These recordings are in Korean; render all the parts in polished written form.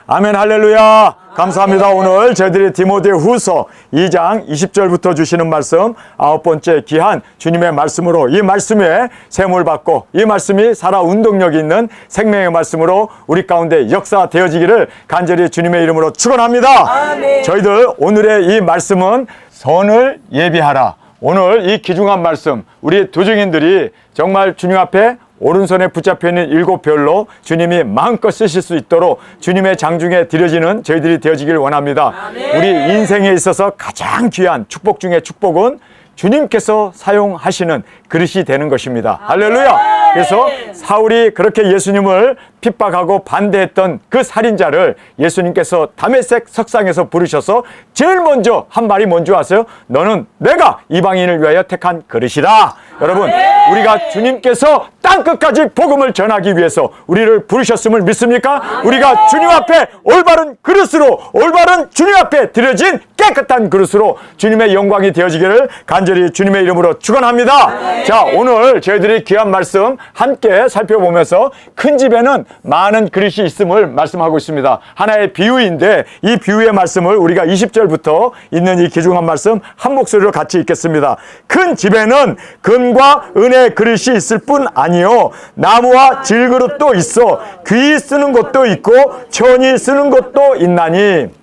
아멘, 할렐루야. 감사합니다. 오늘 저희들이 디모데후서 2장 20절부터 주시는 말씀, 9번째 귀한 주님의 말씀으로, 이 말씀에 샘을 받고 이 말씀이 살아 운동력이 있는 생명의 말씀으로 우리 가운데 역사되어지기를 간절히 주님의 이름으로 축원합니다. 아멘. 저희들 오늘의 이 말씀은 선을 예비하라. 오늘 이 귀중한 말씀, 우리 도중인들이 정말 주님 앞에 오른손에 붙잡혀 있는 7별로 주님이 마음껏 쓰실 수 있도록 주님의 장중에 드려지는 저희들이 되어지길 원합니다. 아멘. 우리 인생에 있어서 가장 귀한 축복 중에 축복은 주님께서 사용하시는 그릇이 되는 것입니다. 할렐루야. 그래서 사울이 그렇게 예수님을 핍박하고 반대했던 그 살인자를 예수님께서 다메섹 석상에서 부르셔서 제일 먼저 한 말이 뭔지 아세요? 너는 내가 이방인을 위하여 택한 그릇이다. 여러분, 우리가 주님께서 땅끝까지 복음을 전하기 위해서 우리를 부르셨음을 믿습니까? 우리가 주님 앞에 올바른 그릇으로, 올바른 주님 앞에 드려진 깨끗한 그릇으로 주님의 영광이 되어지기를 간절히 주님의 이름으로 축원합니다. 자, 오늘 저희들이 귀한 말씀 함께 살펴보면서 큰 집에는 많은 그릇이 있음을 말씀하고 있습니다. 하나의 비유인데 이 비유의 말씀을 우리가 20절부터 있는 이 귀중한 말씀 한 목소리로 같이 읽겠습니다. 큰 집에는 금과 은의 그릇이 있을 뿐 아니요 나무와 질그릇도 있어 귀 쓰는 것도 있고 천이 쓰는 것도 있나니.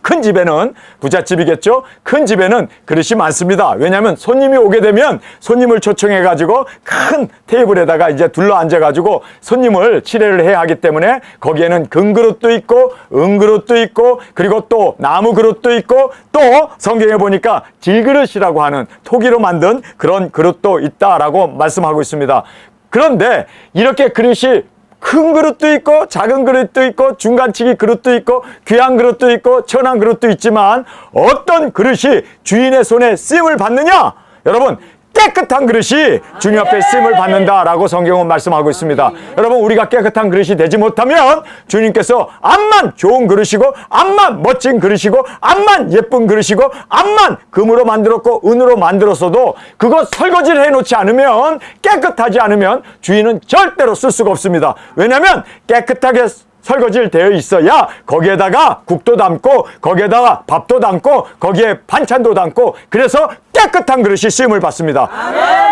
큰 집에는, 부잣집이겠죠? 큰 집에는 그릇이 많습니다. 왜냐하면 손님이 오게 되면 손님을 초청해가지고 큰 테이블에다가 이제 둘러 앉아가지고 손님을 치례를 해야 하기 때문에 거기에는 금그릇도 있고 은그릇도 있고 그리고 또 나무 그릇도 있고 또 성경에 보니까 질그릇이라고 하는 토기로 만든 그런 그릇도 있다라고 말씀하고 있습니다. 그런데 이렇게 그릇이 큰 그릇도 있고 작은 그릇도 있고 중간치기 그릇도 있고 귀한 그릇도 있고 천한 그릇도 있지만 어떤 그릇이 주인의 손에 쓰임을 받느냐? 여러분, 깨끗한 그릇이 주님 앞에 쓰임을 받는다라고 성경은 말씀하고 있습니다. 여러분, 우리가 깨끗한 그릇이 되지 못하면 주님께서 암만 좋은 그릇이고 암만 멋진 그릇이고 암만 예쁜 그릇이고 암만 금으로 만들었고 은으로 만들었어도 그거 설거지를 해놓지 않으면, 깨끗하지 않으면 주인은 절대로 쓸 수가 없습니다. 왜냐하면 깨끗하게 설거지를 되어 있어야 거기에다가 국도 담고 거기에다가 밥도 담고 거기에 반찬도 담고 그래서 깨끗한 그릇이 쓰임을 받습니다.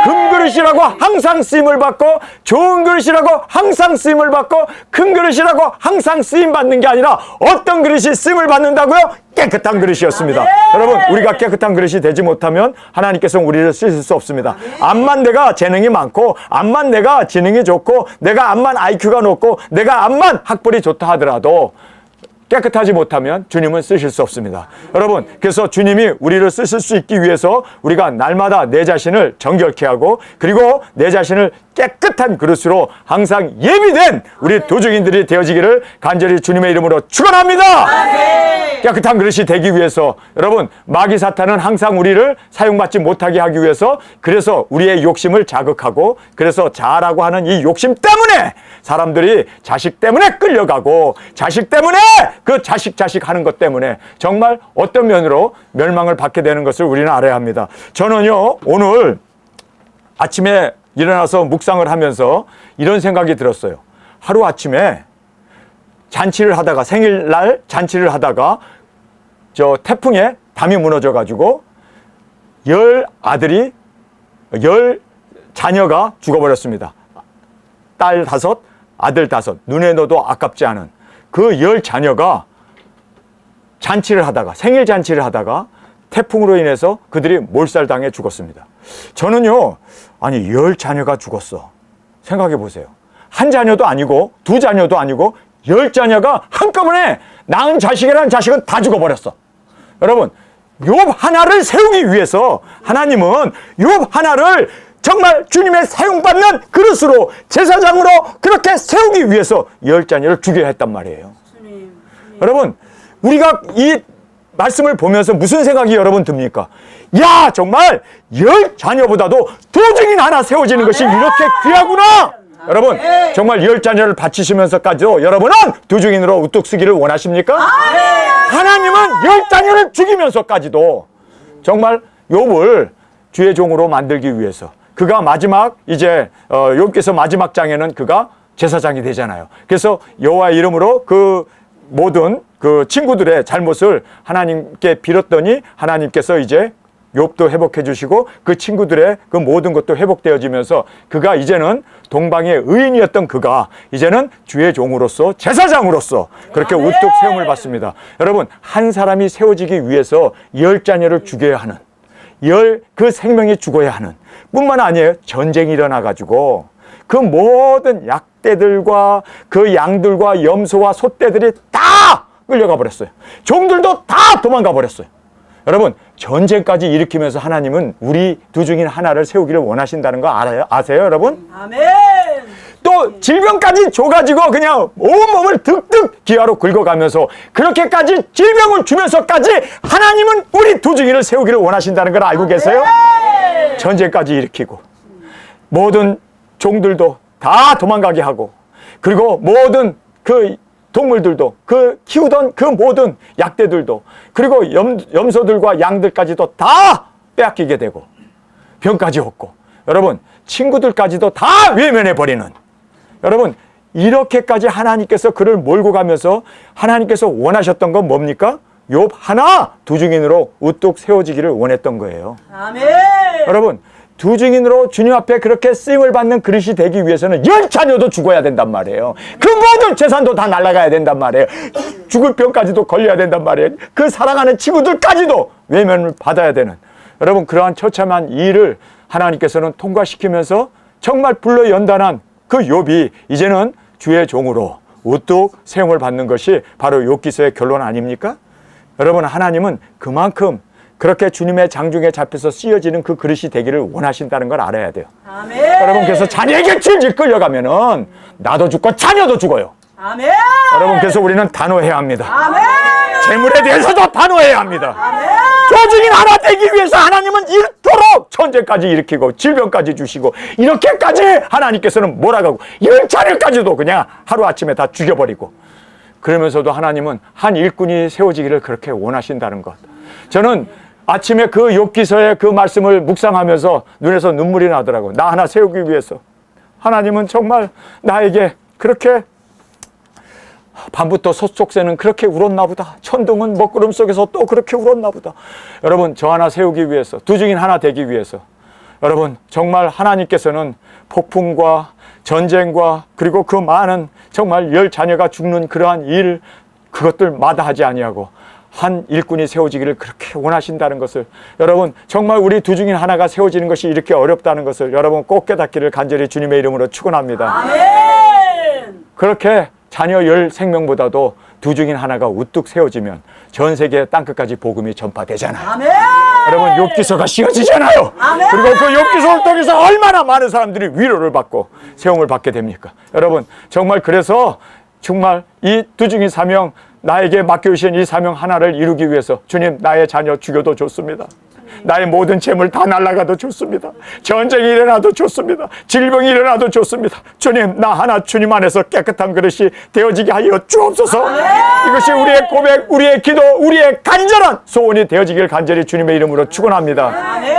금그릇이라고 항상 쓰임을 받고 좋은 그릇이라고 항상 쓰임을 받고 큰 그릇이라고 항상 쓰임 받는 게 아니라 어떤 그릇이 쓰임을 받는다고요? 깨끗한 그릇이었습니다. 여러분, 우리가 깨끗한 그릇이 되지 못하면 하나님께서는 우리를 쓰실 수 없습니다. 암만 내가 재능이 많고 암만 내가 지능이 좋고 내가 암만 IQ가 높고 내가 암만 학벌이 좋다 하더라도 깨끗하지 못하면 주님은 쓰실 수 없습니다. 여러분, 그래서 주님이 우리를 쓰실 수 있기 위해서 우리가 날마다 내 자신을 정결케 하고 그리고 내 자신을 깨끗한 그릇으로 항상 예비된 우리 도중인들이 되어지기를 간절히 주님의 이름으로 축원합니다. 깨끗한 그릇이 되기 위해서 여러분, 마귀 사탄은 항상 우리를 사용받지 못하게 하기 위해서 그래서 우리의 욕심을 자극하고 그래서 자아라고 하는 이 욕심 때문에 사람들이 자식 때문에 끌려가고 자식 때문에 그 자식 하는 것 때문에 정말 어떤 면으로 멸망을 받게 되는 것을 우리는 알아야 합니다. 저는요, 오늘 아침에 일어나서 묵상을 하면서 이런 생각이 들었어요. 하루아침에 잔치를 하다가, 생일날 잔치를 하다가 저 태풍에 담이 무너져가지고 10 자녀가 죽어버렸습니다. 딸 5, 아들 5, 눈에 넣어도 아깝지 않은 그 10 자녀가 잔치를 하다가, 생일 잔치를 하다가 태풍으로 인해서 그들이 몰살당해 죽었습니다. 저는요, 아니 10 자녀가 죽었어. 생각해 보세요. 한 자녀도 아니고 2 자녀도 아니고 10 자녀가 한꺼번에 낳은 자식이라는 자식은 다 죽어버렸어. 여러분, 욥 하나를 세우기 위해서 하나님은 욥 하나를 정말 주님의 사용받는 그릇으로 제사장으로 그렇게 세우기 위해서 10 자녀를 죽여야 했단 말이에요. 여러분, 우리가 이 말씀을 보면서 무슨 생각이 여러분 듭니까? 야, 정말 10 자녀보다도 도중인 하나 세워지는 것이 이렇게 귀하구나. 여러분, 정말 10 자녀를 바치시면서까지도 여러분은 도중인으로 우뚝 서기를 원하십니까? 하나님은 10 자녀를 죽이면서까지도 정말 욥을 주의 종으로 만들기 위해서 그가 마지막 이제 욥께서 마지막 장에는 그가 제사장이 되잖아요. 그래서 여호와의 이름으로 그 모든 그 친구들의 잘못을 하나님께 빌었더니 하나님께서 이제 욥도 회복해 주시고 그 친구들의 그 모든 것도 회복되어지면서 그가 이제는 동방의 의인이었던 그가 이제는 주의 종으로서 제사장으로서 그렇게 우뚝 세움을 받습니다. 여러분, 한 사람이 세워지기 위해서 10자녀를 죽여야 하는, 그 생명이 죽어야 하는 뿐만 아니에요. 전쟁이 일어나 가지고 그 모든 약대들과 그 양들과 염소와 소떼들이 다 끌려가 버렸어요. 종들도 다 도망가 버렸어요. 여러분, 전쟁까지 일으키면서 하나님은 우리 두 중인 하나를 세우기를 원하신다는 거 알아요? 아세요, 여러분? 아멘. 또 질병까지 줘가지고 그냥 온몸을 득득 기아로 긁어가면서 그렇게까지 질병을 주면서까지 하나님은 우리 두 중인을 세우기를 원하신다는 걸 알고 계세요? 전쟁까지 일으키고 모든 종들도 다 도망가게 하고 그리고 모든 그 동물들도 그 키우던 그 모든 약대들도 그리고 염소들과 양들까지도 다 빼앗기게 되고 병까지 없고 여러분 친구들까지도 다 외면해버리는 여러분 이렇게까지 하나님께서 그를 몰고 가면서 하나님께서 원하셨던 건 뭡니까? 욥 하나 두 증인으로 우뚝 세워지기를 원했던 거예요. 아멘. 여러분 두 증인으로 주님 앞에 그렇게 쓰임을 받는 그릇이 되기 위해서는 10자녀도 죽어야 된단 말이에요. 그 모든 재산도 다 날아가야 된단 말이에요. 죽을 병까지도 걸려야 된단 말이에요. 그 사랑하는 친구들까지도 외면을 받아야 되는 여러분 그러한 처참한 일을 하나님께서는 통과시키면서 정말 불러 연단한 그 욥이 이제는 주의 종으로 우뚝 세움을 받는 것이 바로 욥기서의 결론 아닙니까? 여러분 하나님은 그만큼 그렇게 주님의 장중에 잡혀서 씌어지는 그 그릇이 되기를 원하신다는 걸 알아야 돼요. 아멘. 여러분 그래서 자녀에게 질질 끌려가면은 나도 죽고 자녀도 죽어요. 아멘. 여러분 그래서 우리는 단호해야 합니다. 아멘. 재물에 대해서도 단호해야 합니다. 아멘. 조직인 하나 되기 위해서 하나님은 이토록 전쟁까지 일으키고 질병까지 주시고 이렇게까지 하나님께서는 몰아가고 10차례까지도 그냥 하루아침에 다 죽여버리고 그러면서도 하나님은 한 일꾼이 세워지기를 그렇게 원하신다는 것. 저는 아침에 그 욥기서의 그 말씀을 묵상하면서 눈에서 눈물이 나더라고요. 나 하나 세우기 위해서. 하나님은 정말 나에게 그렇게 밤부터 솥속새는 그렇게 울었나 보다. 천둥은 먹구름 속에서 또 그렇게 울었나 보다. 여러분 저 하나 세우기 위해서 두 증인 하나 되기 위해서 여러분 정말 하나님께서는 폭풍과 전쟁과 그리고 그 많은 정말 10자녀가 죽는 그러한 일 그것들 마다하지 아니하고 한 일꾼이 세워지기를 그렇게 원하신다는 것을 여러분 정말 우리 두 중인 하나가 세워지는 것이 이렇게 어렵다는 것을 여러분 꼭 깨닫기를 간절히 주님의 이름으로 축원합니다. 아멘. 그렇게 자녀 10생명보다도 두 중인 하나가 우뚝 세워지면 전 세계 땅끝까지 복음이 전파되잖아요. 아멘. 여러분 욥기서가 씌어지잖아요. 아멘. 그리고 그 욥기서를 통해서 얼마나 많은 사람들이 위로를 받고 세움을 받게 됩니까? 여러분 정말 그래서 정말 이 두 중인 사명 나에게 맡겨주신 이 사명 하나를 이루기 위해서 주님 나의 자녀 죽여도 좋습니다. 나의 모든 재물 다 날아가도 좋습니다. 전쟁이 일어나도 좋습니다. 질병이 일어나도 좋습니다. 주님 나 하나 주님 안에서 깨끗한 그릇이 되어지게 하여 주옵소서. 이것이 우리의 고백, 우리의 기도, 우리의 간절한 소원이 되어지길 간절히 주님의 이름으로 축원합니다. 아멘.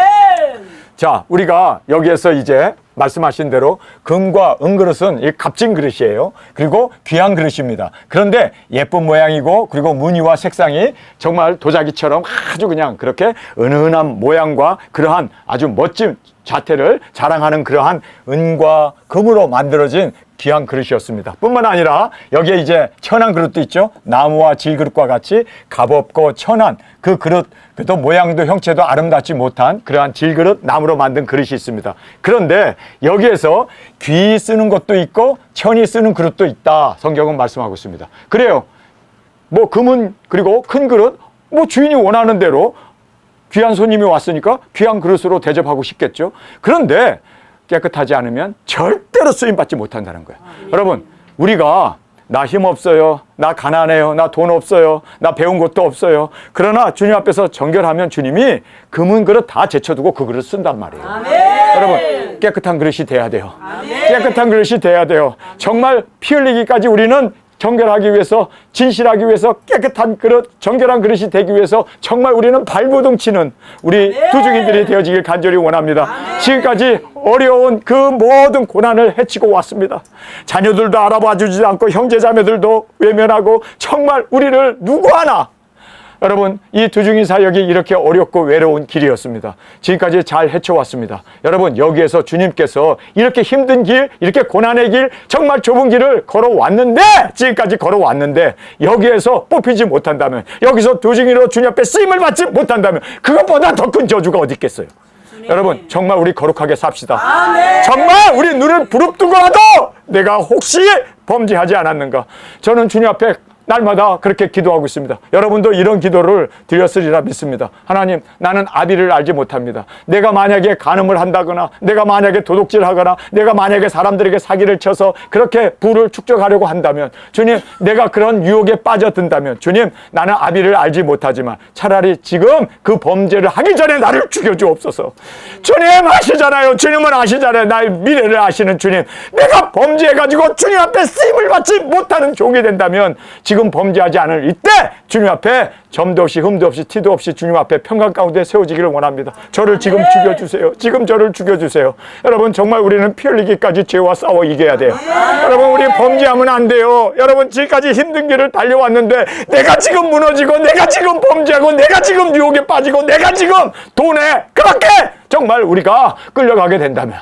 자, 우리가 여기에서 이제 말씀하신 대로 금과 은그릇은 이 값진 그릇이에요. 그리고 귀한 그릇입니다. 그런데 예쁜 모양이고 그리고 무늬와 색상이 정말 도자기처럼 아주 그냥 그렇게 은은한 모양과 그러한 아주 멋진 자태를 자랑하는 그러한 은과 금으로 만들어진 귀한 그릇이었습니다. 뿐만 아니라 여기에 이제 천한 그릇도 있죠. 나무와 질그릇과 같이 값없고 천한 그 그릇, 그도 모양도 형체도 아름답지 못한 그러한 질그릇, 나무로 만든 그릇이 있습니다. 그런데 여기에서 귀 쓰는 것도 있고 천이 쓰는 그릇도 있다. 성경은 말씀하고 있습니다. 그래요. 뭐 금은 그리고 큰 그릇, 뭐 주인이 원하는 대로 귀한 손님이 왔으니까 귀한 그릇으로 대접하고 싶겠죠. 그런데 깨끗하지 않으면 절대로 쓰임받지 못한다는 거예요. 여러분 우리가 나 힘없어요, 나 가난해요, 나 돈 없어요, 나 배운 것도 없어요. 그러나 주님 앞에서 정결하면 주님이 금은 그릇 다 제쳐두고 그 그릇 쓴단 말이에요. 아멘. 여러분 깨끗한 그릇이 돼야 돼요. 아멘. 깨끗한 그릇이 돼야 돼요. 정말 피 흘리기까지 우리는 정결하기 위해서, 진실하기 위해서, 깨끗한 그릇, 정결한 그릇이 되기 위해서 정말 우리는 발버둥 치는 우리 두중인들이 되어지길 간절히 원합니다. 지금까지 어려운 그 모든 고난을 헤치고 왔습니다. 자녀들도 알아봐 주지 않고 형제자매들도 외면하고 정말 우리를 누구 하나, 여러분, 이 두중인 사역이 이렇게 어렵고 외로운 길이었습니다. 지금까지 잘 헤쳐왔습니다. 여러분, 여기에서 주님께서 이렇게 힘든 길, 이렇게 고난의 길, 정말 좁은 길을 걸어왔는데, 지금까지 걸어왔는데, 여기에서 뽑히지 못한다면, 여기서 두중인으로 주님 앞에 쓰임을 받지 못한다면, 그것보다 더 큰 저주가 어디 있겠어요? 여러분, 정말 우리 거룩하게 삽시다. 정말 우리 눈을 부릅뜨고라도 내가 혹시 범죄하지 않았는가? 저는 주님 앞에 날마다 그렇게 기도하고 있습니다. 여러분도 이런 기도를 드렸으리라 믿습니다. 하나님, 나는 아비를 알지 못합니다. 내가 만약에 간음을 한다거나, 내가 만약에 도둑질하거나, 내가 만약에 사람들에게 사기를 쳐서 그렇게 부를 축적하려고 한다면, 주님, 내가 그런 유혹에 빠져든다면, 주님, 나는 아비를 알지 못하지만 차라리 지금 그 범죄를 하기 전에 나를 죽여주옵소서. 주님 아시잖아요. 주님은 아시잖아요. 나의 미래를 아시는 주님. 내가 범죄해가지고 주님 앞에 쓰임을 받지 못하는 종이 된다면, 지금 범죄하지 않을 이때 주님 앞에 점도 없이 흠도 없이 티도 없이 주님 앞에 평강 가운데 세워지기를 원합니다. 저를 지금 죽여주세요. 지금 저를 죽여주세요. 여러분, 정말 우리는 피 흘리기까지 죄와 싸워 이겨야 돼요. 여러분, 우리 범죄하면 안 돼요. 여러분, 지금까지 힘든 길을 달려왔는데 내가 지금 무너지고, 내가 지금 범죄하고, 내가 지금 유혹에 빠지고, 내가 지금 돈에 그렇게 정말 우리가 끌려가게 된다면,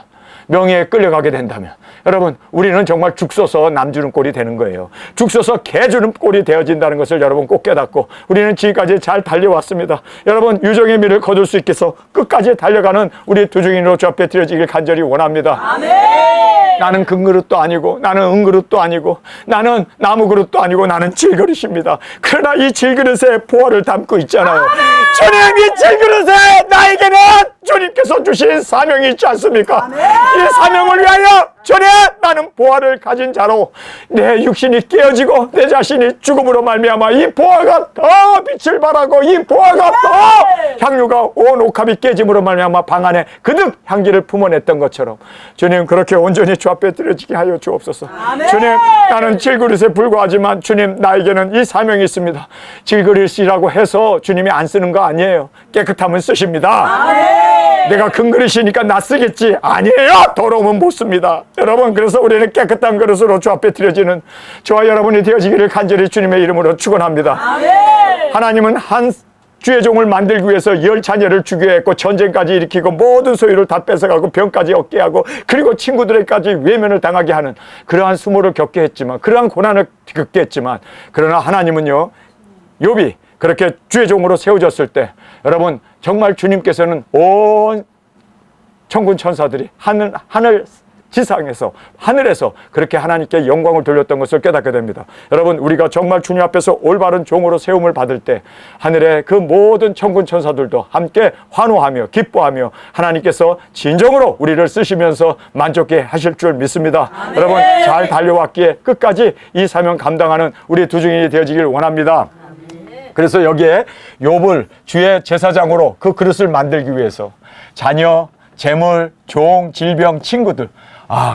명예에 끌려가게 된다면, 여러분, 우리는 정말 죽 서서 남 주는 꼴이 되는 거예요. 죽 서서 개 주는 꼴이 되어진다는 것을 여러분 꼭 깨닫고, 우리는 지금까지 잘 달려왔습니다. 여러분, 유정의 미를 거둘 수 있게 해서 끝까지 달려가는 우리 두중인으로 주 앞에 드려지길 간절히 원합니다. 아멘. 나는 금그릇도 아니고, 나는 은그릇도 아니고, 나는 나무그릇도 아니고, 나는 질그릇입니다. 그러나 이 질그릇에 보화를 담고 있잖아요. 주님, 이 질그릇에 나에게는 주님께서 주신 사명이 있지 않습니까? 이 사명을 위하여 주님, 나는 보화를 가진 자로 내 육신이 깨어지고 내 자신이 죽음으로 말미암아 이 보화가 더 빛을 발하고 이 보화가 더 향유가 온 옥합이 깨짐으로 말미암아 방 안에 그득 향기를 품어냈던 것처럼, 주님, 그렇게 온전히 주 앞에 드려지게 하여 주옵소서. 주님, 나는 질그릇에 불과하지만 주님, 나에게는 이 사명이 있습니다. 질그릇이라고 해서 주님이 안 쓰는 거 아니에요. 깨끗하면 쓰십니다. 내가 큰 그릇이니까 나 쓰겠지. 아니에요. 더러우면 못 씁니다. 여러분, 그래서 우리는 깨끗한 그릇으로 주 앞에 드려지는 저와 여러분이 되어지기를 간절히 주님의 이름으로 축원합니다. 하나님은 한 주의 종을 만들기 위해서 10자녀를 죽여야 했고, 전쟁까지 일으키고 모든 소유를 다 뺏어가고 병까지 얻게 하고, 그리고 친구들에게까지 외면을 당하게 하는 그러한 수모를 겪게 했지만, 그러한 고난을 겪게 했지만, 그러나 하나님은요, 욥이 그렇게 주의 종으로 세워졌을 때, 여러분, 정말 주님께서는 온 천군 천사들이 하늘 지상에서, 하늘에서 그렇게 하나님께 영광을 돌렸던 것을 깨닫게 됩니다. 여러분, 우리가 정말 주님 앞에서 올바른 종으로 세움을 받을 때 하늘의 그 모든 천군 천사들도 함께 환호하며 기뻐하며 하나님께서 진정으로 우리를 쓰시면서 만족해 하실 줄 믿습니다. 여러분, 잘 달려왔기에 끝까지 이 사명 감당하는 우리 두중인이 되어지길 원합니다. 그래서 여기에 욥을 주의 제사장으로 그 그릇을 만들기 위해서 자녀, 재물, 종, 질병, 친구들,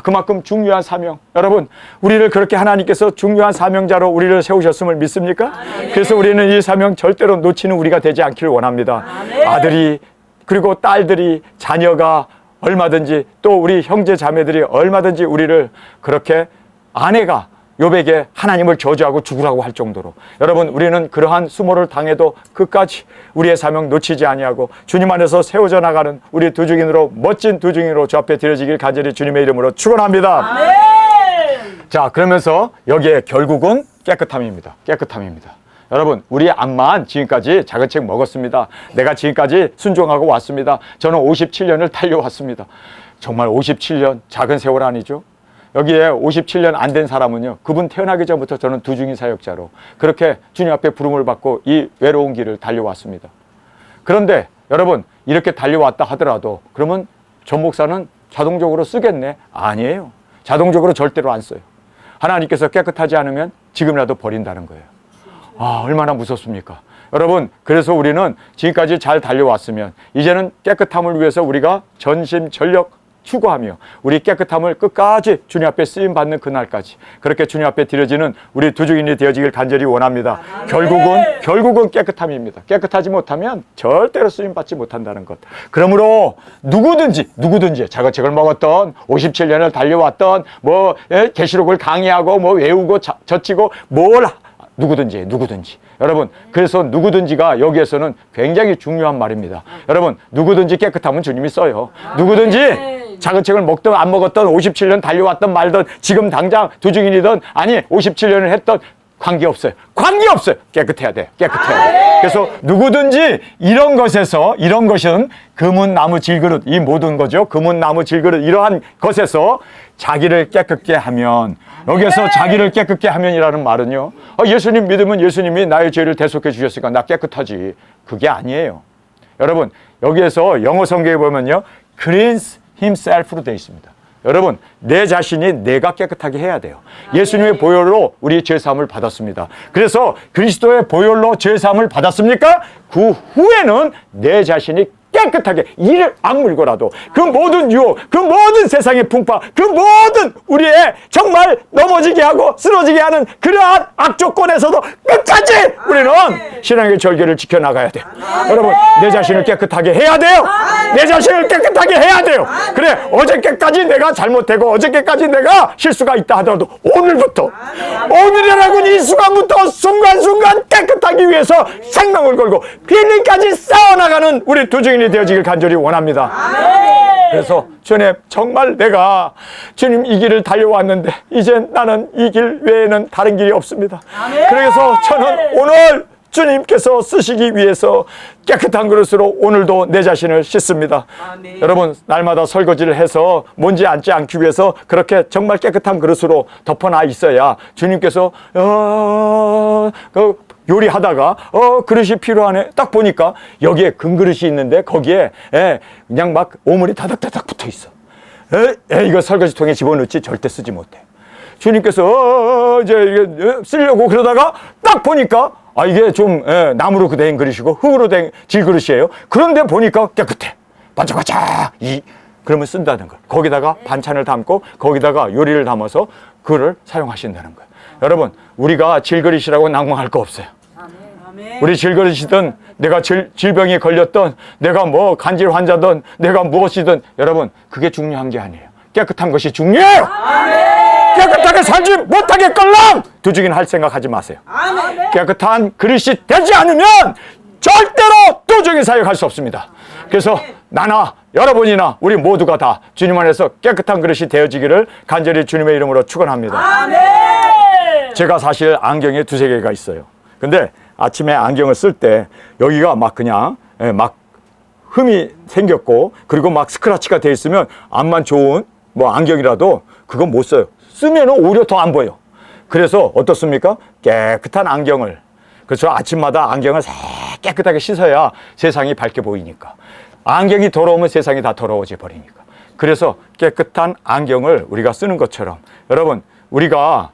그만큼 중요한 사명. 여러분, 우리를 그렇게 하나님께서 중요한 사명자로 우리를 세우셨음을 믿습니까? 그래서 우리는 이 사명 절대로 놓치는 우리가 되지 않기를 원합니다. 아들이, 그리고 딸들이, 자녀가 얼마든지, 또 우리 형제 자매들이 얼마든지 우리를 그렇게, 아내가 욥에게 하나님을 저주하고 죽으라고 할 정도로, 여러분, 우리는 그러한 수모를 당해도 끝까지 우리의 사명 놓치지 아니하고 주님 안에서 세워져 나가는 우리 두중인으로, 멋진 두중인으로 주 앞에 드려지길 간절히 주님의 이름으로 축원합니다. 아멘. 자, 그러면서 여기에 결국은 깨끗함입니다. 깨끗함입니다. 여러분, 우리 암만 지금까지 작은 책 먹었습니다. 내가 지금까지 순종하고 왔습니다. 저는 57년을 달려왔습니다. 정말 57년 작은 세월 아니죠? 여기에 57년 안 된 사람은요, 그분 태어나기 전부터 저는 두중인 사역자로 그렇게 주님 앞에 부름을 받고 이 외로운 길을 달려왔습니다. 그런데 여러분, 이렇게 달려왔다 하더라도 그러면 전 목사는 자동적으로 쓰겠네? 아니에요. 자동적으로 절대로 안 써요. 하나님께서 깨끗하지 않으면 지금이라도 버린다는 거예요. 얼마나 무섭습니까? 여러분, 그래서 우리는 지금까지 잘 달려왔으면 이제는 깨끗함을 위해서 우리가 전심 전력 추구하며 우리 깨끗함을 끝까지 주님 앞에 쓰임 받는 그날까지 그렇게 주님 앞에 드려지는 우리 두 증인이 되어지길 간절히 원합니다. 결국은 깨끗함입니다. 깨끗하지 못하면 절대로 쓰임 받지 못한다는 것. 그러므로 누구든지 자거책을 먹었던 57년을 달려왔던 뭐 계시록을 강의하고 뭐 외우고 젖히고 누구든지 여러분, 그래서 누구든지가 여기에서는 굉장히 중요한 말입니다. 여러분, 누구든지 깨끗하면 주님이 써요. 누구든지 작은 책을 먹든 안 먹었던 57년 달려왔던 말든 지금 당장 두 증인이든 아니 57년을 했던 관계없어요. 깨끗해야 돼. 그래서 누구든지 이런 것은 금은 나무 질그릇, 이 모든 거죠. 금은 나무 질그릇, 이러한 것에서 자기를 깨끗게 하면, 여기에서 자기를 깨끗게 하면이라는 말은요, 예수님 믿으면 예수님이 나의 죄를 대속해 주셨으니까 나 깨끗하지. 그게 아니에요. 여러분, 여기에서 영어 성경에 보면요, cleanse himself로 되어 있습니다. 여러분, 내 자신이 내가 깨끗하게 해야 돼요. 예수님의 보혈로 우리 죄사함을 받았습니다. 그래서 그리스도의 보혈로 죄사함을 받았습니까? 그 후에는 내 자신이 깨끗하게 이를 악물고라도 그 모든 유혹, 그 모든 세상의 풍파, 그 모든 우리의 정말 넘어지게 하고 쓰러지게 하는 그러한 악조건에서도 끝까지 우리는 신앙의 절개를 지켜나가야 돼요. 여러분, 내 자신을 깨끗하게 해야 돼요. 내 자신을 깨끗하게 해야 돼요. 그래, 어저께까지 내가 잘못되고 어저께까지 내가 실수가 있다 하더라도 오늘이라고 이 순간부터 순간순간 깨끗하기 위해서 생명을 걸고 빌링까지 싸워나가는 우리 두 증인이 되어지길 간절히 원합니다. 그래서 주님, 정말 내가 주님 이 길을 달려왔는데 이제 나는 이 길 외에는 다른 길이 없습니다. 그래서 저는 오늘 주님께서 쓰시기 위해서 깨끗한 그릇으로 오늘도 내 자신을 씻습니다. 여러분, 날마다 설거지를 해서 먼지 앉지 않기 위해서 그렇게 정말 깨끗한 그릇으로 덮어놔 있어야 주님께서 요리하다가 그릇이 필요하네 딱 보니까 여기에 금그릇이 있는데 거기에 그냥 막 오물이 다닥다닥 붙어 있어. 이거 설거지통에 집어넣지 절대 쓰지 못해. 주님께서 이제 쓰려고 그러다가 딱 보니까 이게 좀 나무로 된 그릇이고 흙으로 된 질그릇이에요. 그런데 보니까 깨끗해. 반짝반짝. 그러면 쓴다는 걸. 거기다가 반찬을 담고 거기다가 요리를 담아서 그를 사용하신다는 거예요. 여러분, 우리가 질그릇이라고 낭망할 거 없어요. 우리 질그릇이든 내가 질병에 걸렸던 내가 뭐 간질 환자든 내가 무엇이든 여러분, 그게 중요한 게 아니에요. 깨끗한 것이 중요해요. 깨끗하게 살지 못하겠걸랑 두 증인 할 생각하지 마세요. 깨끗한 그릇이 되지 않으면 절대로 두 증인 사역할 수 없습니다. 그래서 나나 여러분이나 우리 모두가 다 주님 안에서 깨끗한 그릇이 되어지기를 간절히 주님의 이름으로 축원합니다. 제가 사실 안경에 두세 개가 있어요. 근데 아침에 안경을 쓸 때 여기가 막 그냥 막 흠이 생겼고 그리고 막 스크래치가 돼 있으면 안만 좋은 뭐 안경이라도 그건 못 써요. 쓰면 오히려 더 안 보여. 그래서 어떻습니까? 깨끗한 안경을, 그렇죠? 아침마다 안경을 깨끗하게 씻어야 세상이 밝게 보이니까. 안경이 더러우면 세상이 다 더러워져 버리니까. 그래서 깨끗한 안경을 우리가 쓰는 것처럼 여러분, 우리가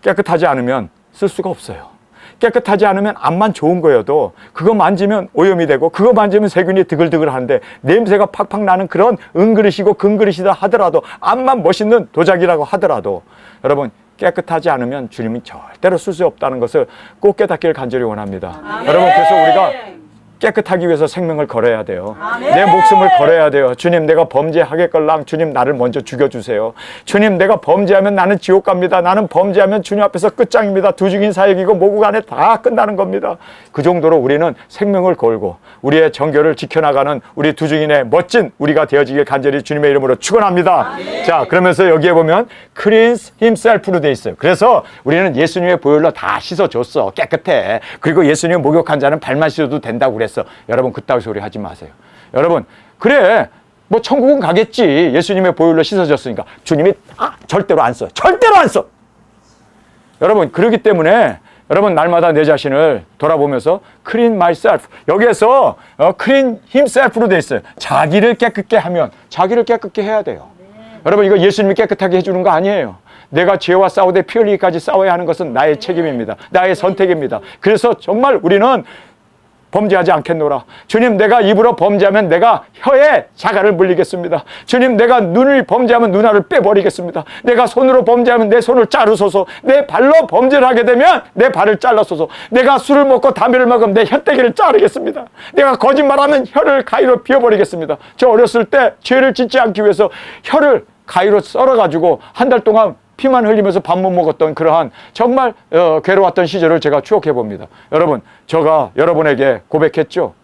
깨끗하지 않으면 쓸 수가 없어요. 깨끗하지 않으면 앞만 좋은 거여도 그거 만지면 오염이 되고 그거 만지면 세균이 드글드글 하는데 냄새가 팍팍 나는 그런 은그릇이고 금그릇이다 하더라도 앞만 멋있는 도자기라고 하더라도 여러분, 깨끗하지 않으면 주님이 절대로 쓸 수 없다는 것을 꼭 깨닫기를 간절히 원합니다. 여러분, 그래서 우리가 깨끗하기 위해서 생명을 걸어야 돼요. 내 목숨을 걸어야 돼요. 주님, 내가 범죄하겠걸랑 주님 나를 먼저 죽여주세요. 주님, 내가 범죄하면 나는 지옥 갑니다. 나는 범죄하면 주님 앞에서 끝장입니다. 두 증인 사역이고 모국 안에 다 끝나는 겁니다. 그 정도로 우리는 생명을 걸고 우리의 정결을 지켜나가는 우리 두 증인의 멋진 우리가 되어지길 간절히 주님의 이름으로 축원합니다. 자, 그러면서 여기에 보면 cleanse himself로 돼 있어요. 그래서 우리는 예수님의 보혈로 다 씻어줬어. 깨끗해. 그리고 예수님 목욕한 자는 발만 씻어도 된다고 그랬어. 여러분, 그따위 소리 하지 마세요. 여러분, 그래 뭐 천국은 가겠지. 예수님의 보혈로 씻어졌으니까. 주님이 절대로 안 써. 절대로 안 써. 여러분, 그렇기 때문에 여러분, 날마다 내 자신을 돌아보면서 clean myself, 여기에서 clean himself로 돼 있어요. 자기를 깨끗게 하면 자기를 깨끗게 해야 돼요. 여러분, 이거 예수님이 깨끗하게 해주는 거 아니에요. 내가 죄와 싸우되 피 흘리기까지 싸워야 하는 것은 나의 책임입니다. 나의 선택입니다. 그래서 정말 우리는 범죄하지 않겠노라. 주님, 내가 입으로 범죄하면 내가 혀에 자갈을 물리겠습니다. 주님, 내가 눈을 범죄하면 눈알을 빼버리겠습니다. 내가 손으로 범죄하면 내 손을 자르소서. 내 발로 범죄를 하게 되면 내 발을 잘라소서. 내가 술을 먹고 담배를 먹으면 내 혀대기를 자르겠습니다. 내가 거짓말하면 혀를 가위로 비워버리겠습니다. 저 어렸을 때 죄를 짓지 않기 위해서 혀를 가위로 썰어가지고 한 달 동안 피만 흘리면서 밥 못 먹었던 그러한 정말 괴로웠던 시절을 제가 추억해 봅니다. 여러분, 제가 여러분에게 고백했죠.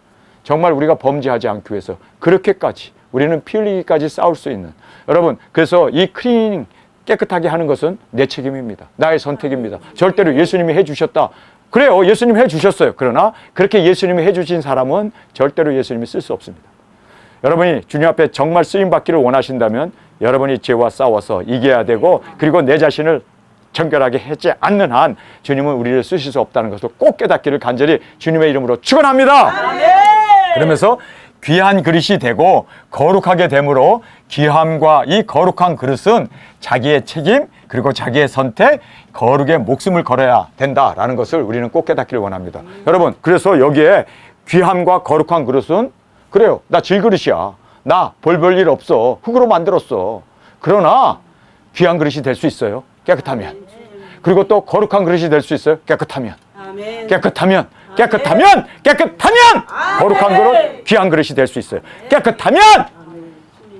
정말 우리가 범죄하지 않기 위해서 그렇게까지 우리는 피 흘리기까지 싸울 수 있는, 여러분, 그래서 이 클리닝 깨끗하게 하는 것은 내 책임입니다. 나의 선택입니다. 절대로 예수님이 해주셨다. 그래요, 예수님이 해주셨어요. 그러나 그렇게 예수님이 해주신 사람은 절대로 예수님이 쓸 수 없습니다. 여러분이 주님 앞에 정말 쓰임받기를 원하신다면 여러분이 죄와 싸워서 이겨야 되고, 그리고 내 자신을 정결하게 하지 않는 한 주님은 우리를 쓰실 수 없다는 것을 꼭 깨닫기를 간절히 주님의 이름으로 축원합니다. 아멘. 그러면서 귀한 그릇이 되고 거룩하게 됨으로, 귀함과 이 거룩한 그릇은 자기의 책임 그리고 자기의 선택, 거룩에 목숨을 걸어야 된다라는 것을 우리는 꼭 깨닫기를 원합니다. 여러분, 그래서 여기에 귀함과 거룩한 그릇은, 그래요, 나 질그릇이야, 나 볼 볼 일 없어, 흙으로 만들었어. 그러나 귀한 그릇이 될 수 있어요, 깨끗하면. 그리고 또 거룩한 그릇이 될 수 있어요, 깨끗하면. 아멘. 깨끗하면 거룩한 그릇, 귀한 그릇이 될 수 있어요. 깨끗하면,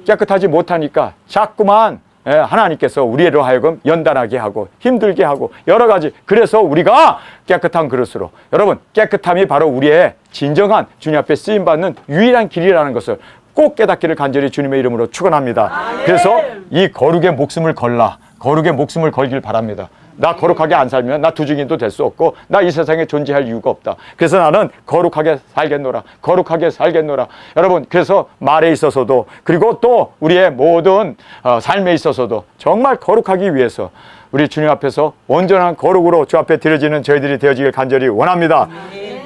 깨끗하지 못하니까 자꾸만 하나님께서 우리로 하여금 연단하게 하고 힘들게 하고 여러 가지, 그래서 우리가 깨끗한 그릇으로, 여러분, 깨끗함이 바로 우리의 진정한 주님 앞에 쓰임받는 유일한 길이라는 것을 꼭 깨닫기를 간절히 주님의 이름으로 축원합니다. 그래서 이 거룩의 목숨을 걸라, 거룩의 목숨을 걸길 바랍니다. 나 거룩하게 안 살면 나 두증인도 될 수 없고 나 이 세상에 존재할 이유가 없다. 그래서 나는 거룩하게 살겠노라, 거룩하게 살겠노라. 여러분, 그래서 말에 있어서도, 그리고 또 우리의 모든 삶에 있어서도 정말 거룩하기 위해서 우리 주님 앞에서 온전한 거룩으로 주 앞에 드려지는 저희들이 되어지길 간절히 원합니다.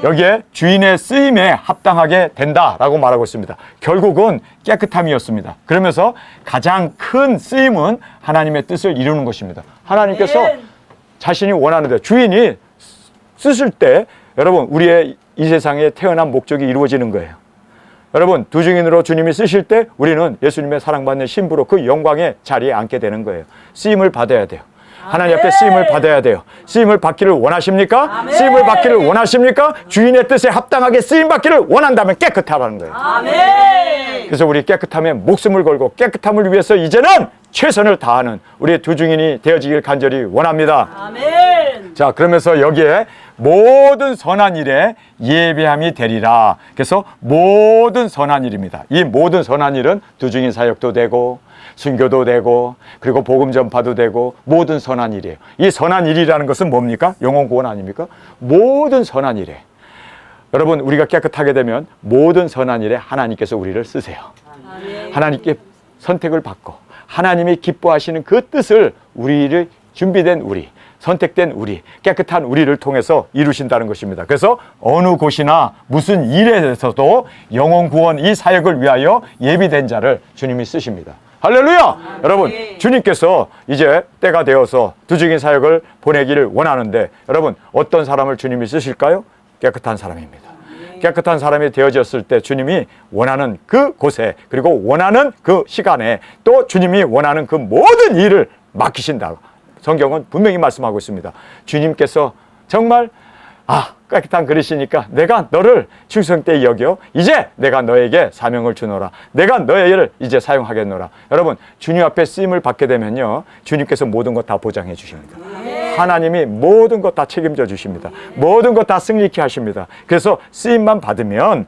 여기에 주인의 쓰임에 합당하게 된다라고 말하고 있습니다. 결국은 깨끗함이었습니다. 그러면서 가장 큰 쓰임은 하나님의 뜻을 이루는 것입니다. 하나님께서 자신이 원하는데, 주인이 쓰실 때 여러분, 우리의 이 세상에 태어난 목적이 이루어지는 거예요. 여러분, 두 증인으로 주님이 쓰실 때 우리는 예수님의 사랑받는 신부로 그 영광의 자리에 앉게 되는 거예요. 쓰임을 받아야 돼요. 하나님 앞에 쓰임을 받아야 돼요. 쓰임을 받기를 원하십니까? 아멘. 쓰임을 받기를 원하십니까? 주인의 뜻에 합당하게 쓰임 받기를 원한다면 깨끗하라는 거예요. 아멘. 그래서 우리 깨끗함에 목숨을 걸고 깨끗함을 위해서 이제는 최선을 다하는 우리 두 증인이 되어지길 간절히 원합니다. 아멘. 자, 그러면서 여기에 모든 선한 일에 예배함이 되리라. 그래서 모든 선한 일입니다. 이 모든 선한 일은 두 증인 사역도 되고 순교도 되고 그리고 복음 전파도 되고 모든 선한 일이에요. 이 선한 일이라는 것은 뭡니까? 영혼 구원 아닙니까? 모든 선한 일에, 여러분, 우리가 깨끗하게 되면 모든 선한 일에 하나님께서 우리를 쓰세요. 아멘. 하나님께 선택을 받고 하나님이 기뻐하시는 그 뜻을 우리를 준비된 우리, 선택된 우리, 깨끗한 우리를 통해서 이루신다는 것입니다. 그래서 어느 곳이나 무슨 일에서도 영혼 구원 이 사역을 위하여 예비된 자를 주님이 쓰십니다. 할렐루야! 여러분, 주님께서 이제 때가 되어서 두증인 사역을 보내기를 원하는데, 여러분, 어떤 사람을 주님이 쓰실까요? 깨끗한 사람입니다. 깨끗한 사람이 되어졌을 때 주님이 원하는 그 곳에, 그리고 원하는 그 시간에, 또 주님이 원하는 그 모든 일을 맡기신다. 성경은 분명히 말씀하고 있습니다. 주님께서 정말 깨끗한 그릇이니까 내가 너를 충성되이 여겨 이제 내가 너에게 사명을 주노라. 내가 너희를 이제 사용하겠노라. 여러분, 주님 앞에 쓰임을 받게 되면요, 주님께서 모든 것 다 보장해 주십니다. 하나님이 모든 것 다 책임져 주십니다. 모든 것 다 승리케 하십니다. 그래서 쓰임만 받으면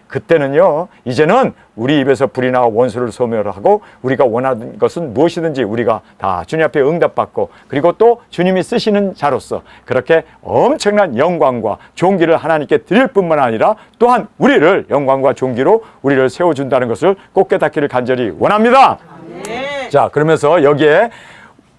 그때는요, 이제는 우리 입에서 불이 나와 원수를 소멸하고 우리가 원하는 것은 무엇이든지 우리가 다 주님 앞에 응답받고, 그리고 또 주님이 쓰시는 자로서 그렇게 엄청난 영광과 존귀를 하나님께 드릴 뿐만 아니라 또한 우리를 영광과 존귀로 우리를 세워준다는 것을 꼭 깨닫기를 간절히 원합니다. 자, 그러면서 여기에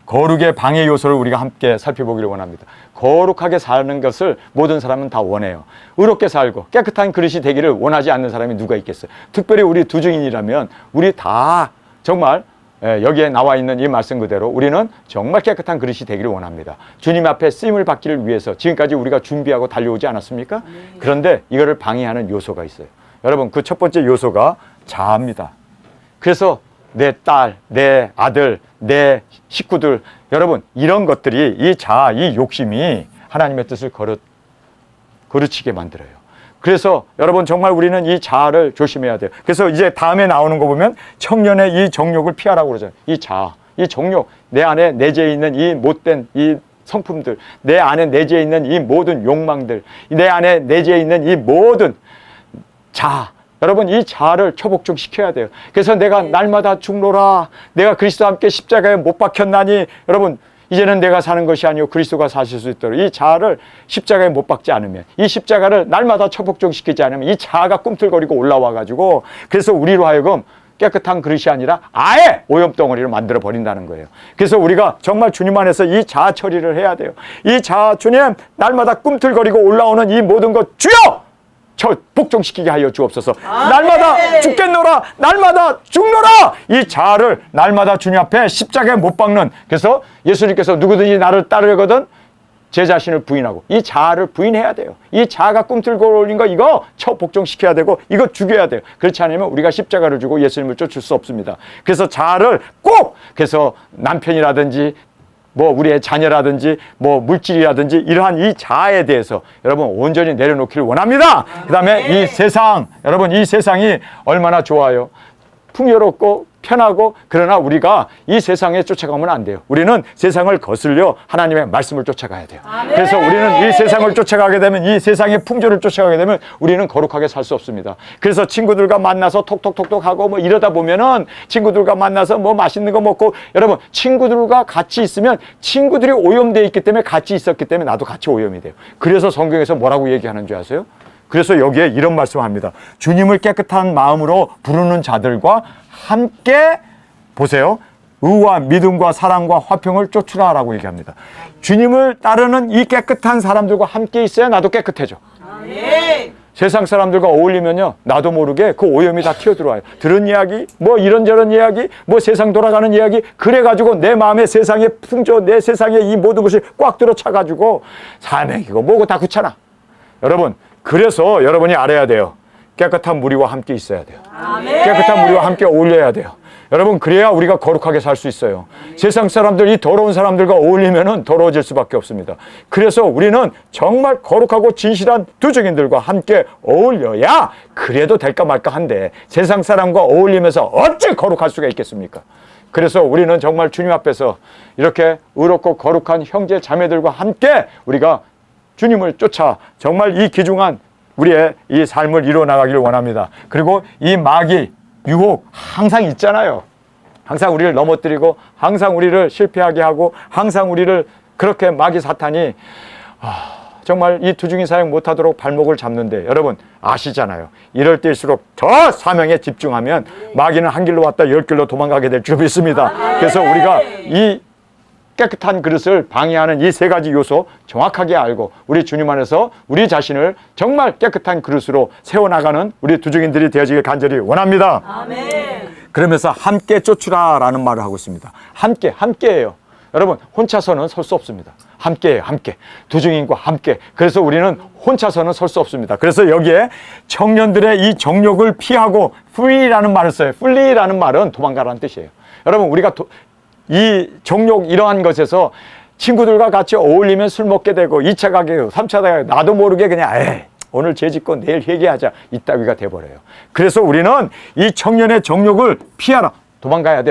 거룩의 방해 요소를 우리가 함께 살펴보기를 원합니다. 거룩하게 사는 것을 모든 사람은 다 원해요. 의롭게 살고 깨끗한 그릇이 되기를 원하지 않는 사람이 누가 있겠어요? 특별히 우리 두 증인이라면 우리 다 정말 여기에 나와 있는 이 말씀 그대로 우리는 정말 깨끗한 그릇이 되기를 원합니다. 주님 앞에 쓰임을 받기를 위해서 지금까지 우리가 준비하고 달려오지 않았습니까? 그런데 이거를 방해하는 요소가 있어요. 여러분, 그 첫 번째 요소가 자아입니다. 그래서 내 딸, 내 아들, 내 식구들, 여러분, 이런 것들이 이 자아, 이 욕심이 하나님의 뜻을 거르치게 만들어요. 그래서 여러분, 정말 우리는 이 자아를 조심해야 돼요. 그래서 이제 다음에 나오는 거 보면 청년의 이 정욕을 피하라고 그러잖아요. 이 자아, 이 정욕, 내 안에 내재해 있는 이 못된 이 성품들, 내 안에 내재해 있는 이 모든 욕망들, 내 안에 내재해 있는 이 모든 자아, 여러분, 이 자아를 초복종시켜야 돼요. 그래서 내가 날마다 죽노라, 내가 그리스도와 함께 십자가에 못 박혔나니, 여러분, 이제는 내가 사는 것이 아니요 그리스도가 사실 수 있도록 이 자아를 십자가에 못 박지 않으면, 이 십자가를 날마다 초복종시키지 않으면 이 자아가 꿈틀거리고 올라와 가지고, 그래서 우리로 하여금 깨끗한 그릇이 아니라 아예 오염덩어리를 만들어 버린다는 거예요. 그래서 우리가 정말 주님 안에서 이 자아 처리를 해야 돼요. 이 자아, 주님, 날마다 꿈틀거리고 올라오는 이 모든 것 주여! 저 복종시키게 하여 주옵소서. 날마다 죽겠노라, 날마다 죽노라. 이 자아를 날마다 주님 앞에 십자가에 못 박는, 그래서 예수님께서 누구든지 나를 따르거든 제 자신을 부인하고, 이 자아를 부인해야 돼요. 이 자아가 꿈틀거리는 거, 이거 복종시켜야 되고, 이거 죽여야 돼요. 그렇지 않으면 우리가 십자가를 주고 예수님을 쫓을 수 없습니다. 그래서 자아를 꼭, 그래서 남편이라든지 뭐 우리의 자녀라든지 뭐 물질이라든지 이러한 이 자아에 대해서 여러분 온전히 내려놓기를 원합니다. 그 다음에 이 세상, 여러분, 이 세상이 얼마나 좋아요, 풍요롭고 편하고, 그러나 우리가 이 세상에 쫓아가면 안 돼요. 우리는 세상을 거슬려 하나님의 말씀을 쫓아가야 돼요. 그래서 우리는 이 세상을 쫓아가게 되면, 이 세상의 풍조를 쫓아가게 되면 우리는 거룩하게 살 수 없습니다. 그래서 친구들과 만나서 톡톡톡톡 하고 뭐 이러다 보면은, 친구들과 만나서 뭐 맛있는 거 먹고, 여러분, 친구들과 같이 있으면 친구들이 오염되어 있기 때문에, 같이 있었기 때문에 나도 같이 오염이 돼요. 그래서 성경에서 뭐라고 얘기하는 줄 아세요? 그래서 여기에 이런 말씀을 합니다. 주님을 깨끗한 마음으로 부르는 자들과 함께, 보세요, 의와 믿음과 사랑과 화평을 쫓으라라고 얘기합니다. 주님을 따르는 이 깨끗한 사람들과 함께 있어야 나도 깨끗해져. 세상 사람들과 어울리면요, 나도 모르게 그 오염이 다 튀어들어와요. 들은 이야기, 뭐 이런저런 이야기, 뭐 세상 돌아가는 이야기, 그래가지고 내 마음에 세상의 풍조, 내 세상에 이 모든 것이 꽉 들어차가지고 사맥이고 뭐고 다 그렇잖아. 여러분, 그래서 여러분이 알아야 돼요. 깨끗한 무리와 함께 있어야 돼요. 깨끗한 무리와 함께 어울려야 돼요. 여러분, 그래야 우리가 거룩하게 살 수 있어요. 세상 사람들, 이 더러운 사람들과 어울리면은 더러워질 수밖에 없습니다. 그래서 우리는 정말 거룩하고 진실한 두 증인들과 함께 어울려야 그래도 될까 말까 한데, 세상 사람과 어울리면서 어찌 거룩할 수가 있겠습니까? 그래서 우리는 정말 주님 앞에서 이렇게 의롭고 거룩한 형제 자매들과 함께 우리가 주님을 쫓아 정말 이 귀중한 우리의 이 삶을 이루어 나가기를 원합니다. 그리고 이 마귀, 유혹 항상 있잖아요. 항상 우리를 넘어뜨리고, 항상 우리를 실패하게 하고, 항상 우리를 그렇게 마귀 사탄이 정말 이 두중이 사용 못하도록 발목을 잡는데, 여러분 아시잖아요. 이럴 때일수록 더 사명에 집중하면 마귀는 한 길로 왔다 10길로 도망가게 될 줄 믿습니다. 그래서 우리가 이 깨끗한 그릇을 방해하는 이 세 가지 요소 정확하게 알고, 우리 주님 안에서 우리 자신을 정말 깨끗한 그릇으로 세워나가는 우리 두중인들이 되어지길 간절히 원합니다. 아멘. 그러면서 함께 쫓으라라는 말을 하고 있습니다. 함께예요. 여러분, 혼자서는 설 수 없습니다. 함께예요, 함께. 두중인과 함께. 그래서 우리는 혼자서는 설 수 없습니다. 그래서 여기에 청년들의 이 정욕을 피하고 flee라는 말을 써요. flee라는 말은 도망가라는 뜻이에요. 여러분, 우리가 이 정욕, 이러한 것에서 친구들과 같이 어울리면 술 먹게 되고, 2차 가게 되고, 3차 가게 되고, 나도 모르게 그냥 오늘 죄 짓고 내일 회개하자, 이따위가 돼버려요. 그래서 우리는 이 청년의 정욕을 피하라. 도망가야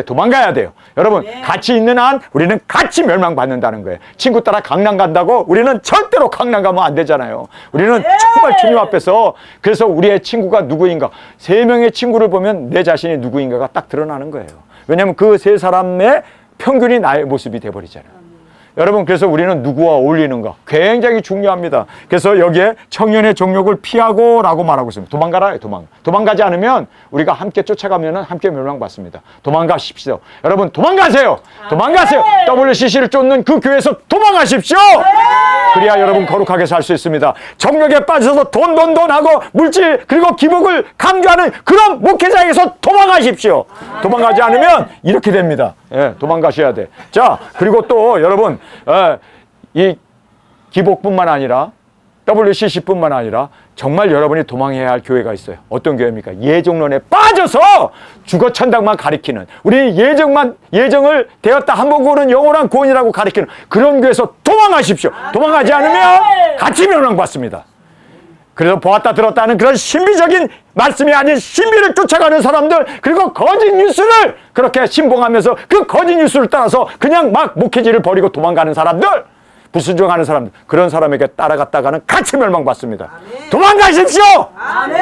돼요. 여러분, 같이 있는 한 우리는 같이 멸망받는다는 거예요. 친구 따라 강남 간다고 우리는 절대로 강남 가면 안 되잖아요. 우리는 정말 주님 앞에서, 그래서 우리의 친구가 누구인가, 3명의 친구를 보면 내 자신이 누구인가가 딱 드러나는 거예요. 왜냐하면 그 3사람의 평균이 나의 모습이 돼버리잖아요. 여러분, 그래서 우리는 누구와 어울리는가 굉장히 중요합니다. 그래서 여기에 청년의 정욕을 피하고 라고 말하고 있습니다. 도망가라. 도망가지 않으면 우리가 함께 쫓아가면 함께 멸망받습니다. 도망가십시오. 여러분, 도망가세요. 도망가세요. WCC를 쫓는 그 교회에서 도망가십시오. 그래야 여러분 거룩하게 살 수 있습니다. 정욕에 빠져서 돈 하고 물질 그리고 기복을 강조하는 그런 목회자에게서 도망가십시오. 도망가지 않으면 이렇게 됩니다. 예, 도망가셔야 돼. 자, 그리고 또 여러분, 이 기복뿐만 아니라 WCC뿐만 아니라 정말 여러분이 도망해야 할 교회가 있어요. 어떤 교회입니까? 예정론에 빠져서 주거천당만 가리키는, 우리 예정을 되었다 한 번 구원은 영원한 구원이라고 가리키는 그런 교회에서 도망가십시오. 도망가지 않으면 같이 멸망받습니다. 그래서 보았다 들었다 하는 그런 신비적인 말씀이 아닌 신비를 쫓아가는 사람들, 그리고 거짓 뉴스를 그렇게 신봉하면서 그 거짓 뉴스를 따라서 그냥 막 목회지를 버리고 도망가는 사람들, 불순종하는 사람들, 그런 사람에게 따라갔다가는 같이 멸망받습니다. 아멘. 도망가십시오. 아멘.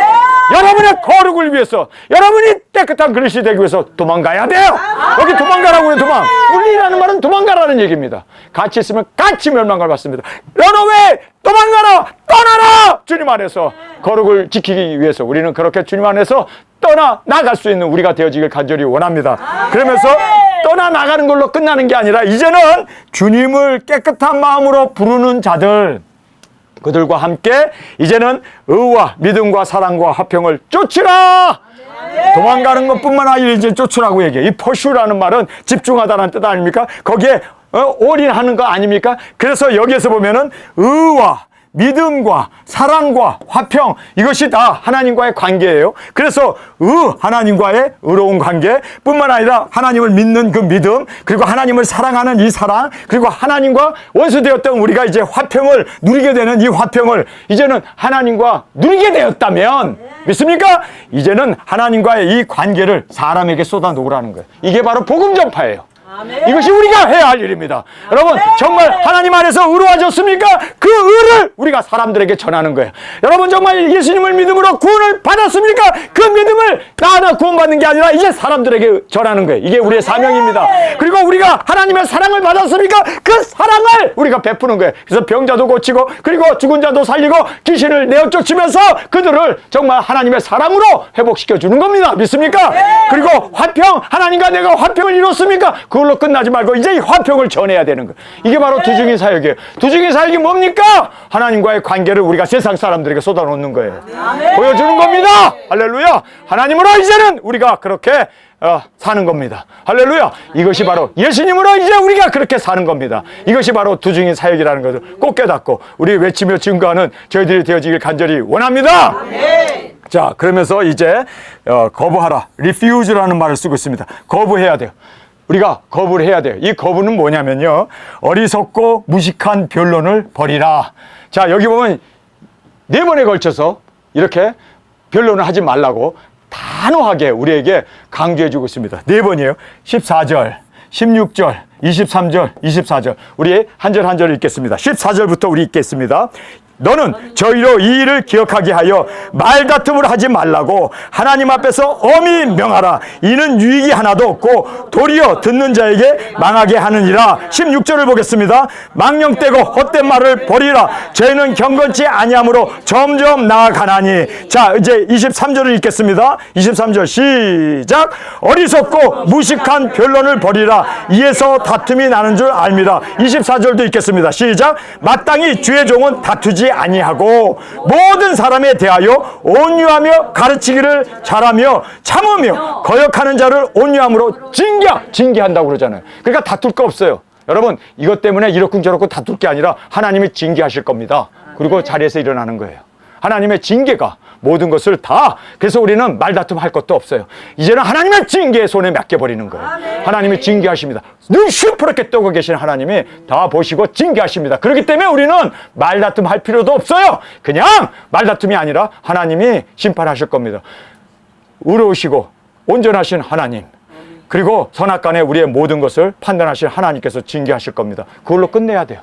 여러분의 거룩을 위해서, 여러분이 깨끗한 그릇이 되기 위해서 도망가야 돼요. 아멘. 여기 도망가라고 해요. 물리라는 말은 도망가라는 얘기입니다. 같이 있으면 같이 멸망을 받습니다. 런어웨이, 도망가라, 떠나라. 주님 안에서 거룩을 지키기 위해서 우리는 그렇게 주님 안에서 떠나나갈 수 있는 우리가 되어지길 간절히 원합니다. 그러면서 떠나나가는 걸로 끝나는 게 아니라 이제는 주님을 깨끗한 마음으로 부르는 자들, 그들과 함께 이제는 의와 믿음과 사랑과 화평을 쫓으라. 도망가는 것뿐만 아니라 이제 쫓으라고 얘기해요. 이 퍼슈라는 말은 집중하다는 뜻 아닙니까? 거기에 올인하는 거 아닙니까? 그래서 여기에서 보면은 의와 믿음과 사랑과 화평, 이것이 다 하나님과의 관계예요. 그래서 하나님과의 의로운 관계 뿐만 아니라 하나님을 믿는 그 믿음, 그리고 하나님을 사랑하는 이 사랑, 그리고 하나님과 원수되었던 우리가 이제 화평을 누리게 되는 이 화평을 이제는 하나님과 누리게 되었다면, 믿습니까? 이제는 하나님과의 이 관계를 사람에게 쏟아놓으라는 거예요. 이게 바로 복음 전파예요. 아멘. 이것이 우리가 해야 할 일입니다. 아멘. 여러분, 정말 하나님 안에서 의로워졌습니까? 그 의를 우리가 사람들에게 전하는 거예요. 여러분, 정말 예수님을 믿음으로 구원을 받았습니까? 그 믿음을 나 하나 구원받는 게 아니라 이제 사람들에게 전하는 거예요. 이게 우리의 사명입니다. 그리고 우리가 하나님의 사랑을 받았습니까? 그 사랑을 우리가 베푸는 거예요. 그래서 병자도 고치고, 그리고 죽은 자도 살리고, 귀신을 내어 쫓으면서 그들을 정말 하나님의 사랑으로 회복시켜 주는 겁니다. 믿습니까? 그리고 화평, 하나님과 내가 화평을 이뤘습니까? 그걸로 끝나지 말고 이제 이 화평을 전해야 되는 거예요. 이게 바로 두중인 사역이에요. 두중인 사역이 뭡니까? 하나님과의 관계를 우리가 세상 사람들에게 쏟아놓는 거예요. 보여주는 겁니다. 할렐루야. 하나님으로 이제는 우리가 그렇게 사는 겁니다. 할렐루야. 이것이 바로 예수님으로 이제 우리가 그렇게 사는 겁니다. 이것이 바로 두중인 사역이라는 것을 꼭 깨닫고 우리 외치며 증거하는 저희들이 되어지길 간절히 원합니다. 자, 그러면서 이제 거부하라, refuse라는 말을 쓰고 있습니다. 거부해야 돼요. 우리가 거부를 해야 돼요. 이 거부는 뭐냐면요, 어리석고 무식한 변론을 버리라. 자, 여기 보면 4번에 걸쳐서 이렇게 변론을 하지 말라고 단호하게 우리에게 강조해 주고 있습니다. 4번이에요. 14절, 16절, 23절, 24절. 우리 한 절 한 절 읽겠습니다. 14절부터 우리 읽겠습니다. 너는 저희로 이 일을 기억하게 하여 말다툼을 하지 말라고 하나님 앞에서 엄히 명하라. 이는 유익이 하나도 없고 도리어 듣는 자에게 망하게 하느니라. 16절을 보겠습니다. 망령되고 헛된 말을 버리라. 저희는 경건치 아니함으로 점점 나아가나니. 자, 이제 23절을 읽겠습니다. 23절 시작. 어리석고 무식한 변론을 버리라. 이에서 다툼이 나는 줄 압니다. 24절도 읽겠습니다. 시작. 마땅히 주의 종은 다투지 아니하고 모든 사람에 대하여 온유하며 가르치기를 잘하며 참으며 거역하는 자를 온유함으로 징계한다고 그러잖아요. 그러니까 다툴 거 없어요. 여러분, 이것 때문에 이렇고 다툴 게 아니라 하나님이 징계하실 겁니다. 그리고 자리에서 일어나는 거예요. 하나님의 징계가 모든 것을 다, 그래서 우리는 말다툼 할 것도 없어요. 이제는 하나님의 징계의 손에 맡겨버리는 거예요. 하나님이 징계하십니다. 눈 시퍼렇게 뜨고 계신 하나님이 다 보시고 징계하십니다. 그렇기 때문에 우리는 말다툼 할 필요도 없어요. 그냥 말다툼이 아니라 하나님이 심판하실 겁니다. 의로우시고 온전하신 하나님, 그리고 선악간에 우리의 모든 것을 판단하실 하나님께서 징계하실 겁니다. 그걸로 끝내야 돼요.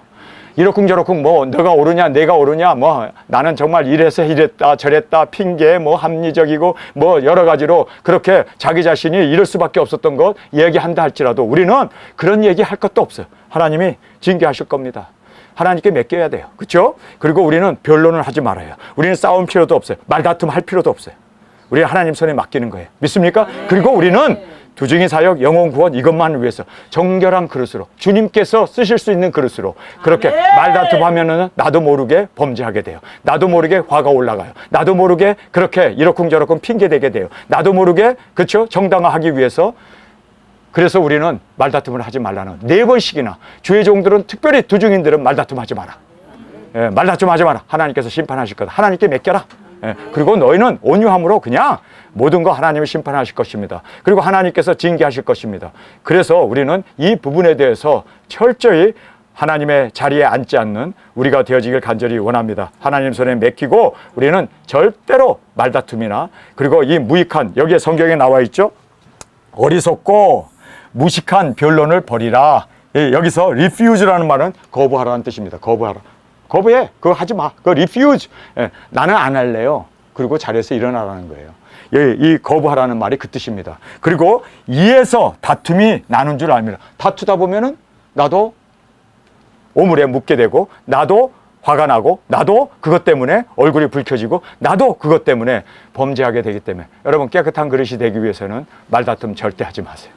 이러쿵저러쿵 뭐 너가 옳으냐 내가 옳으냐 뭐 나는 정말 이래서 이랬다 저랬다 핑계 뭐 합리적이고 뭐 여러 가지로 그렇게 자기 자신이 이럴 수밖에 없었던 것 얘기한다 할지라도 우리는 그런 얘기 할 것도 없어요. 하나님이 징계하실 겁니다. 하나님께 맡겨야 돼요. 그렇죠? 그리고 우리는 변론을 하지 말아요. 우리는 싸움 필요도 없어요. 말다툼 할 필요도 없어요. 우리 하나님 손에 맡기는 거예요. 믿습니까? 그리고 우리는 두중이 사역, 영혼 구원 이것만을 위해서 정결한 그릇으로 주님께서 쓰실 수 있는 그릇으로 그렇게 말다툼하면은 나도 모르게 범죄하게 돼요. 나도 모르게 화가 올라가요. 나도 모르게 그렇게 이러쿵저러쿵 핑계대게 돼요. 나도 모르게 그렇죠? 정당화하기 위해서 그래서 우리는 말다툼을 하지 말라는 4번씩이나 주의 종들은 특별히 두중인들은 말다툼하지 마라. 예, 말다툼하지 마라. 하나님께서 심판하실 거다. 하나님께 맡겨라. 예, 그리고 너희는 온유함으로 그냥 모든 거 하나님이 심판하실 것입니다. 그리고 하나님께서 징계하실 것입니다. 그래서 우리는 이 부분에 대해서 철저히 하나님의 자리에 앉지 않는 우리가 되어지길 간절히 원합니다. 하나님 손에 맡기고 우리는 절대로 말다툼이나 그리고 이 무익한 여기에 성경에 나와 있죠. 어리석고 무식한 변론을 버리라. 예, 여기서 refuse라는 말은 거부하라는 뜻입니다. 거부하라. 거부해. 그거 하지 마. 그거 refuse. 예, 나는 안 할래요. 그리고 자리에서 일어나라는 거예요. 예, 이 거부하라는 말이 그 뜻입니다. 그리고 이에서 다툼이 나는 줄 압니다. 다투다 보면은 나도 오물에 묻게 되고 나도 화가 나고 나도 그것 때문에 얼굴이 붉혀지고 나도 그것 때문에 범죄하게 되기 때문에 여러분 깨끗한 그릇이 되기 위해서는 말다툼 절대 하지 마세요.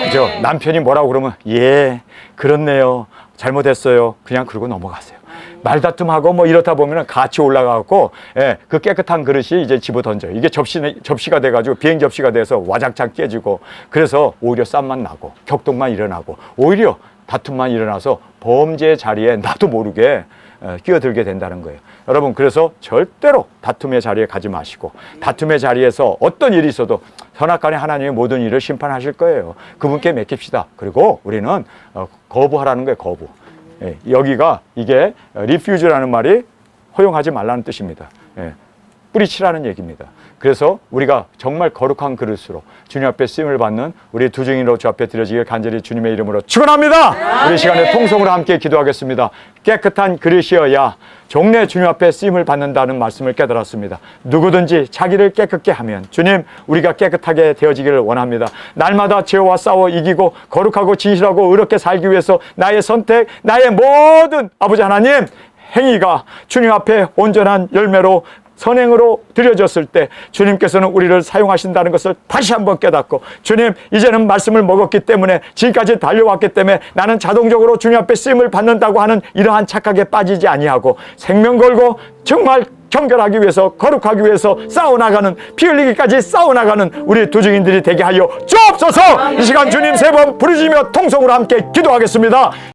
그죠? 남편이 뭐라고 그러면 예 그렇네요 잘못했어요 그냥 그러고 넘어가세요. 말다툼하고 뭐 이렇다 보면은 같이 올라가고 예, 그 깨끗한 그릇이 이제 집어 던져요. 이게 접시가 돼가지고 비행 접시가 돼서 와장창 깨지고 그래서 오히려 쌈만 나고 격동만 일어나고 오히려 다툼만 일어나서 범죄의 자리에 나도 모르게 끼어들게 된다는 거예요. 여러분 그래서 절대로 다툼의 자리에 가지 마시고 다툼의 자리에서 어떤 일이 있어도 선악간에 하나님의 모든 일을 심판하실 거예요. 그분께 맡깁시다. 그리고 우리는 거부하라는 거예요. 거부. 예, 여기가 이게 refuse라는 말이 허용하지 말라는 뜻입니다. 예, 뿌리치라는 얘기입니다. 그래서 우리가 정말 거룩한 그릇으로 주님 앞에 쓰임을 받는 우리 두중인으로 주 앞에 드려지길 간절히 주님의 이름으로 축원합니다. 우리 시간에 통성으로 함께 기도하겠습니다. 깨끗한 그릇이어야 종래 주님 앞에 쓰임을 받는다는 말씀을 깨달았습니다. 누구든지 자기를 깨끗게 하면 주님 우리가 깨끗하게 되어지기를 원합니다. 날마다 죄와 싸워 이기고 거룩하고 진실하고 의롭게 살기 위해서 나의 선택 나의 모든 아버지 하나님 행위가 주님 앞에 온전한 열매로 선행으로 드려졌을 때 주님께서는 우리를 사용하신다는 것을 다시 한번 깨닫고 주님 이제는 말씀을 먹었기 때문에 지금까지 달려왔기 때문에 나는 자동적으로 주님 앞에 쓰임을 받는다고 하는 이러한 착각에 빠지지 아니하고 생명 걸고 정말 경결하기 위해서 거룩하기 위해서 싸워나가는 피 흘리기까지 싸워나가는 우리 두중인들이 되게 하여 주옵소서. 이 시간 주님 3번 부르짖으며 통성으로 함께 기도하겠습니다.